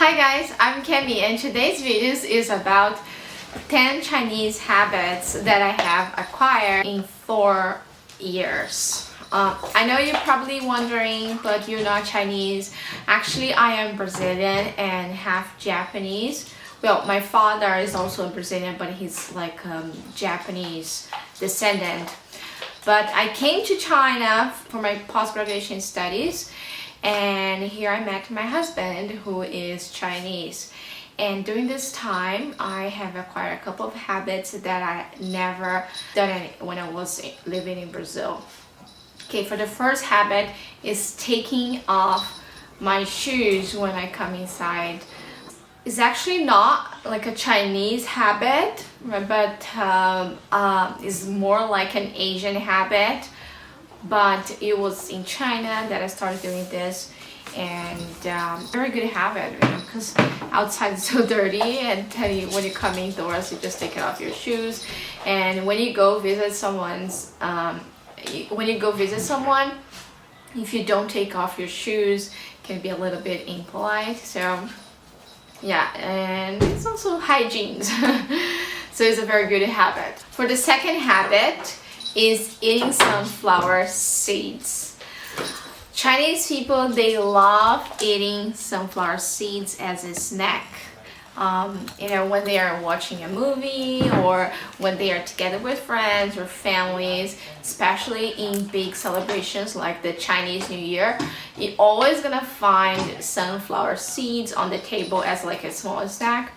Hi guys, I'm Kemi and today's video is about 10 Chinese habits that I have acquired in 4 years. I know you're probably wondering, but you're not Chinese. Actually, I am Brazilian and half Japanese. Well, my father is also Brazilian, but he's like Japanese descendant. But I came to China for my post-graduation studies, and here I met my husband who is Chinese. And during this time, I have acquired a couple of habits that I never done when I was living in Brazil. Okay, for the first habit is taking off my shoes when I come inside. It's actually not like a Chinese habit, but it's more like an Asian habit. But it was in China that I started doing this, and very good habit, because outside is so dirty, and tell you when you come indoors, you just take it off your shoes. And when you go visit someone, if you don't take off your shoes, it can be a little bit impolite. So yeah, and it's also hygiene. So it's a very good habit. For the second habit is eating sunflower seeds. Chinese people, they love eating sunflower seeds as a snack. When they are watching a movie or when they are together with friends or families, especially in big celebrations like the Chinese New Year, you're always gonna find sunflower seeds on the table as like a small snack.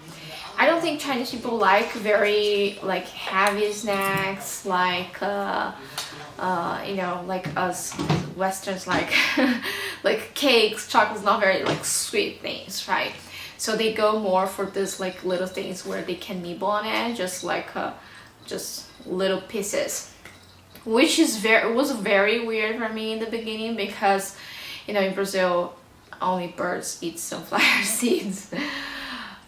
I don't think Chinese people like very heavy snacks like like us Westerns, like like cakes, chocolates, not very sweet things, right? So they go more for this little things where they can nibble on it, just little pieces, which is was very weird for me in the beginning, because in Brazil only birds eat sunflower seeds.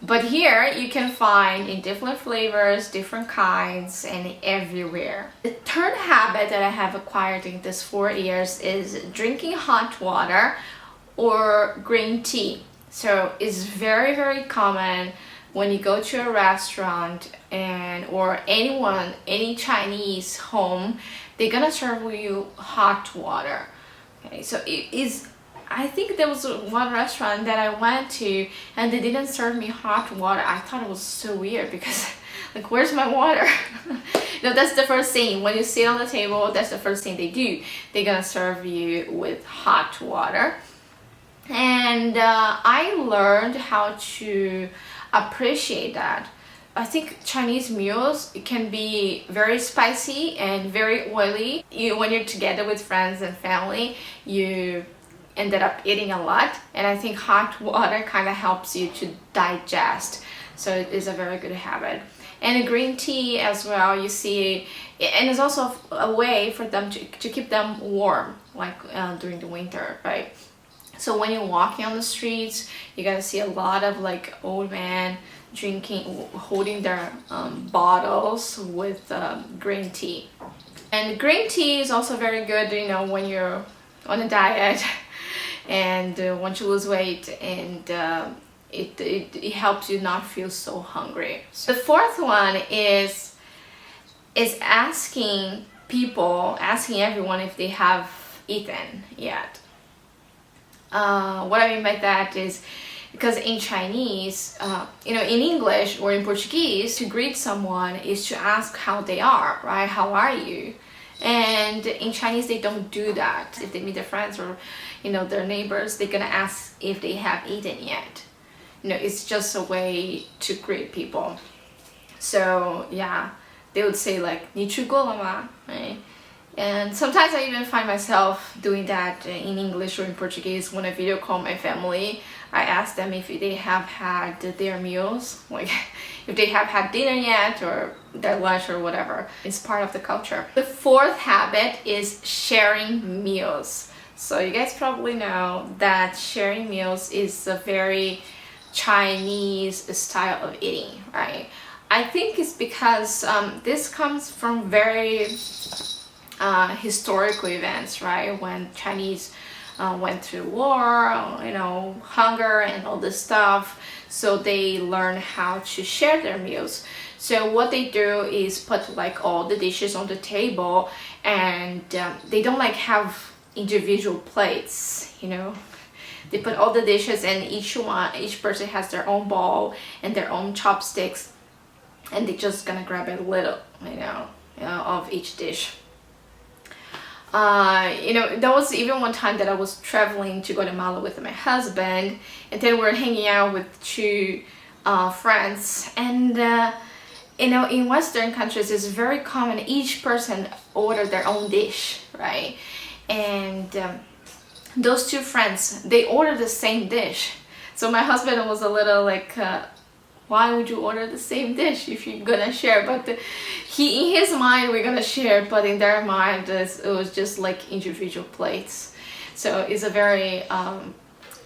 But here you can find in different flavors, different kinds, and everywhere. The third habit that I have acquired in this 4 years is drinking hot water or green tea. So it's very common when you go to a restaurant or any Chinese home, they're gonna serve you hot water. Okay, so it is. I think there was one restaurant that I went to and they didn't serve me hot water. I thought it was so weird, because where's my water? That's the first thing. When you sit on the table, that's the first thing they do. They're gonna serve you with hot water. And I learned how to appreciate that. I think Chinese meals, it can be very spicy and very oily. When you're together with friends and family, you ended up eating a lot, and I think hot water kind of helps you to digest. So it is a very good habit. And green tea as well, you see, and it's also a way for them to keep them warm, during the winter, right? So when you're walking on the streets, you're gonna see a lot of old men holding their bottles with green tea. And green tea is also very good, when you're on a diet and want to lose weight, and it helps you not feel so hungry. So the fourth one is asking everyone if they have eaten yet. What I mean by that is, because in Chinese, in English or in Portuguese, to greet someone is to ask how they are, right? How are you? And in Chinese, they don't do that. If they meet their friends or their neighbors, they're gonna ask if they have eaten yet. It's just a way to greet people. So yeah, they would say 你吃过了吗? Right? And sometimes I even find myself doing that in English or in Portuguese. When I video call my family, I ask them if they have had their meals, if they have had dinner yet or their lunch or whatever. It's part of the culture. The fourth habit is sharing meals. So you guys probably know that sharing meals is a very Chinese style of eating, right? I think it's because this comes from very historical events, right? When Chinese went through war, hunger and all this stuff. So they learn how to share their meals. So what they do is put like all the dishes on the table, and they don't like have individual plates, They put all the dishes, and each person has their own bowl and their own chopsticks, and they're just gonna grab a little, of each dish. There was even one time that I was traveling to Guatemala with my husband, and then we're hanging out with two friends, and in Western countries it's very common each person order their own dish, right? And those two friends, they ordered the same dish. So my husband was a little like, why would you order the same dish if you're gonna share? But in his mind we're gonna share, but in their mind it was just like individual plates. So it's a very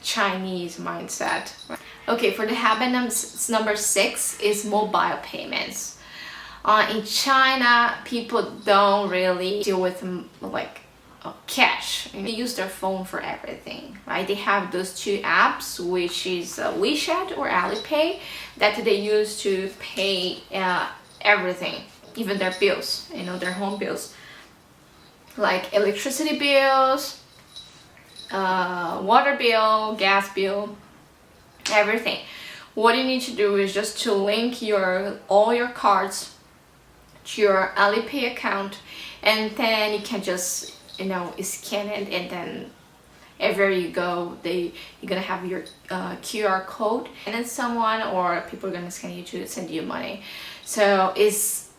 Chinese mindset. Okay, for the habit number 6 is mobile payments. In China, people don't really deal with like cash. They use their phone for everything, right? They have those two apps, which is WeChat or Alipay, that they use to pay everything, even their bills, their home bills, like electricity bills, water bill, gas bill, everything. What you need to do is just to link all your cards to your Alipay account, and then you can just scan it, and then everywhere you go, you're gonna have your QR code, and then someone or people are gonna scan you to send you money. So it's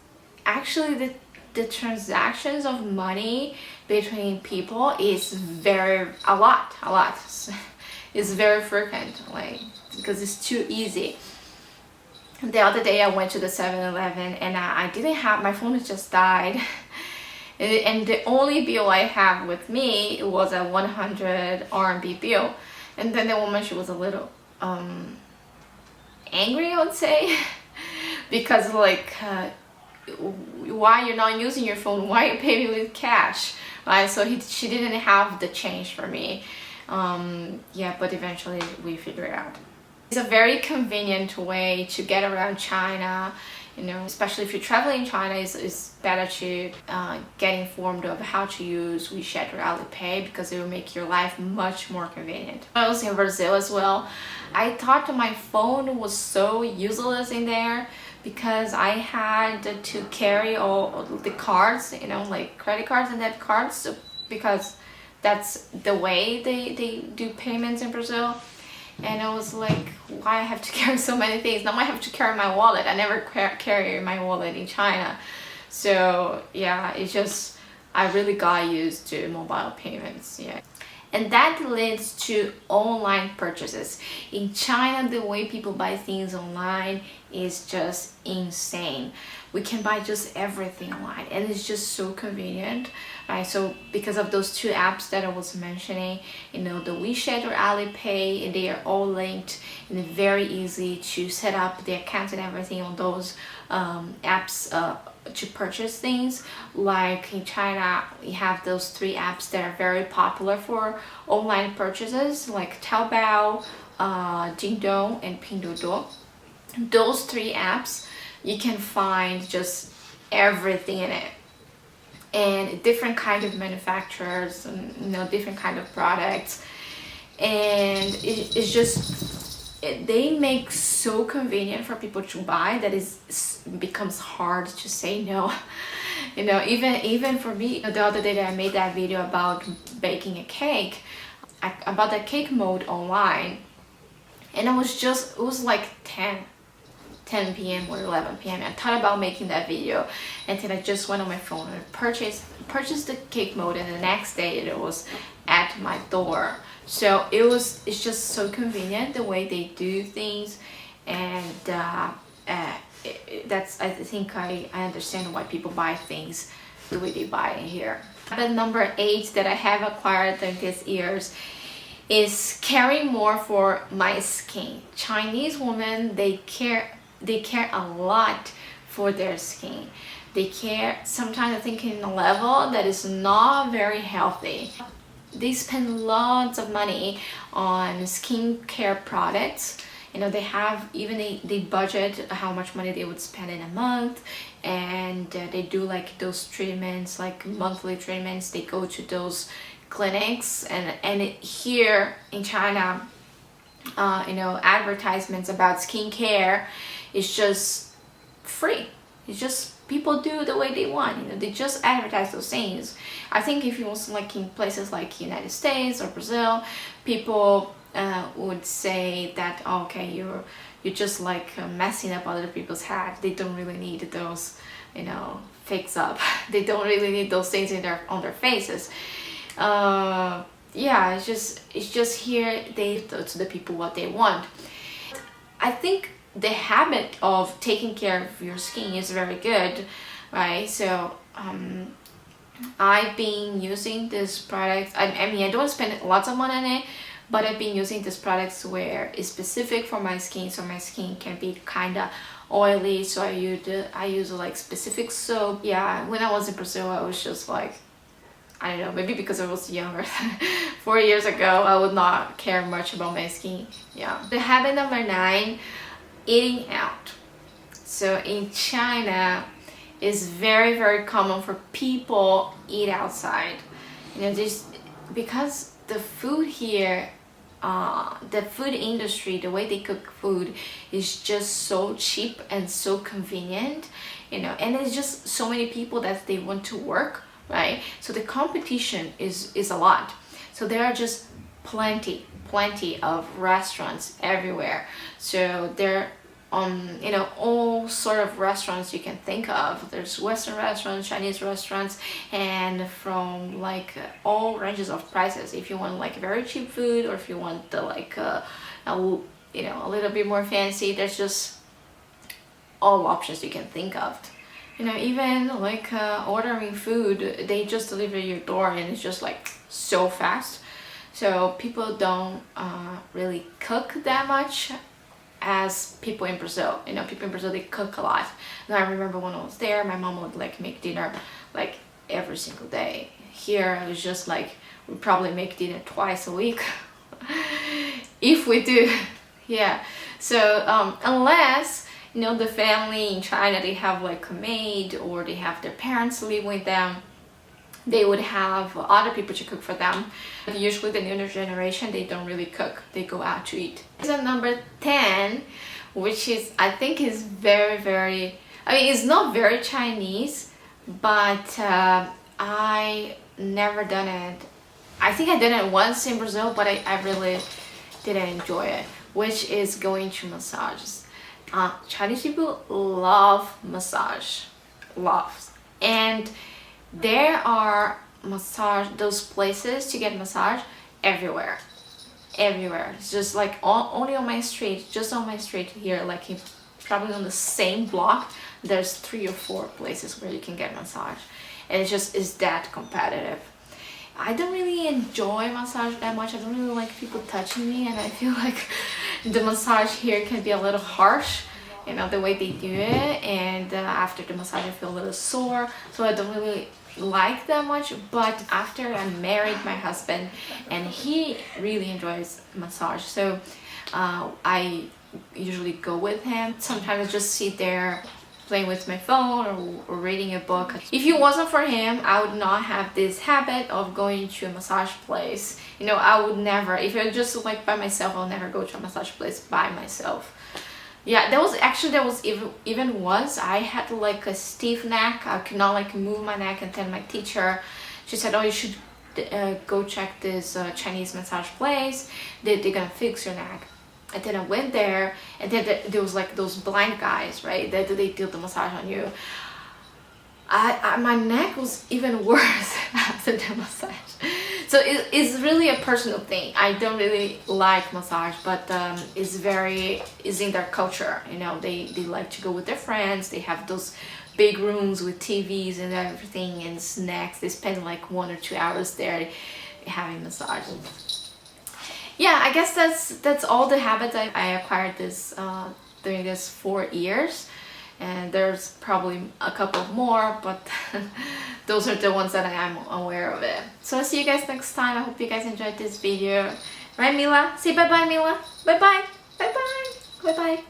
actually the transactions of money between people is a lot. It's very frequent, like, because it's too easy. The other day I went to the 7-Eleven, and I didn't have, my phone just died. And the only bill I have with me was a 100 RMB bill. And then the woman, she was a little angry, I would say, because like, why you're not using your phone? Why you pay me with cash? Right? So she didn't have the change for me. Yeah, but eventually we figured it out. It's a very convenient way to get around China. Especially if you're traveling in China, it's better to get informed of how to use WeChat or Alipay, because it will make your life much more convenient. When I was in Brazil as well, I thought my phone was so useless in there, because I had to carry all the cards, like credit cards and debit cards, because that's the way they do payments in Brazil. And I was like, why I have to carry so many things? Now I have to carry my wallet. I never carry my wallet in China. So yeah, I really got used to mobile payments, yeah. And that leads to online purchases. In China, the way people buy things online is just insane. We can buy just everything online, and it's just so convenient, right? So because of those two apps that I was mentioning, the WeChat or Alipay, they are all linked, and it's very easy to set up the accounts and everything on those apps to purchase things. Like in China, we have those 3 apps that are very popular for online purchases, like Taobao, Jingdong, and Pinduoduo. Those 3 apps, you can find just everything in it, and different kind of manufacturers, and different kind of products, and it's just they make so convenient for people to buy that it becomes hard to say no. Even for me, the other day that I made that video about baking a cake, I bought that cake mold online, and it was like 10 p.m. or 11 p.m. I thought about making that video, and then I just went on my phone and purchased the cake mold, and the next day it was at my door. So it's just so convenient the way they do things, and that's, I think I understand why people buy things the way they buy it here. Habit number 8 that I have acquired in these years is caring more for my skin. Chinese women, they care a lot for their skin. They care sometimes, I think, in a level that is not very healthy. they spend lots of money on skincare products. You know, they have even they budget how much money they would spend in a month, and they do like those treatments, like monthly treatments. They go to those clinics, and here in China, you know, advertisements about skincare is just free. It's just people do the way they want. You know, they just advertise those things. I think if you was like in places like United States or Brazil, people would say that, oh, okay, you're just like messing up other people's head. They don't really need those, you know, fix up. They don't really need those things in their on their faces. Yeah, it's just here they to the people what they want. I think the habit of taking care of your skin is very good, right? So I've been using this product. I mean, I don't spend lots of money on it, but I've been using these products where it's specific for my skin, so my skin can be kind of oily. So I use like specific soap. Yeah, when I was in Brazil, I was just like, I don't know, maybe because I was younger. 4 years ago, I would not care much about my skin. Yeah. The habit number 9, eating out. So in China, it's very, very common for people eat outside. You know, just because the food here, the food industry, the way they cook food is just so cheap and so convenient, you know, and there's just so many people that they want to work, right? So the competition is a lot. So there are just plenty of restaurants everywhere. So there you know, all sort of restaurants you can think of. There's Western restaurants, Chinese restaurants, and from like all ranges of prices. If you want like very cheap food, or if you want the like you know, a little bit more fancy, there's just all options you can think of. You know, even like ordering food, they just deliver your door, and it's just like so fast. So people don't really cook that much as people in Brazil. You know, people in Brazil, they cook a lot. And I remember when I was there, my mom would like make dinner like every single day. Here, it was just like, we probably make dinner twice a week. If we do. Yeah. So unless, you know, the family in China, they have like a maid, or they have their parents live with them, they would have other people to cook for them. Usually the younger generation, they don't really cook, they go out to eat. So number 10, which is, I think is very, very, I mean, it's not very Chinese, but I never done it. I think I did it once in Brazil, but I really didn't enjoy it, which is going to massages. Chinese people love massage, loves. And there are those places to get massage everywhere. It's just like only on my street, just on my street here, like probably on the same block, there's 3 or 4 places where you can get massage, and it's that competitive. I don't really enjoy massage that much. I don't really like people touching me, and I feel like the massage here can be a little harsh, you know, the way they do it, and after the massage I feel a little sore, so I don't really like that much. But after I married my husband, and he really enjoys massage, so I usually go with him. Sometimes I just sit there playing with my phone or reading a book. If it wasn't for him, I would not have this habit of going to a massage place. You know, I would never, if I just like by myself, I'll never go to a massage place by myself. Yeah, there was even once I had like a stiff neck. I could not like move my neck, and then my teacher, she said, oh, you should go check this Chinese massage place. They're gonna fix your neck. And then I went there, and then there was like those blind guys, right? That they do the massage on you. My neck was even worse after the massage. So it's really a personal thing. I don't really like massage, but it's in their culture. You know, they like to go with their friends. They have those big rooms with TVs and everything and snacks. They spend like 1 or 2 hours there having massage. Yeah, I guess that's all the habits I acquired during this 4 years. and there's probably a couple more, but those are the ones that I am aware of it. So I'll see you guys next time. I hope you guys enjoyed this video. Right, Mila? Say bye-bye, Mila. Bye-bye. Bye-bye. Bye-bye.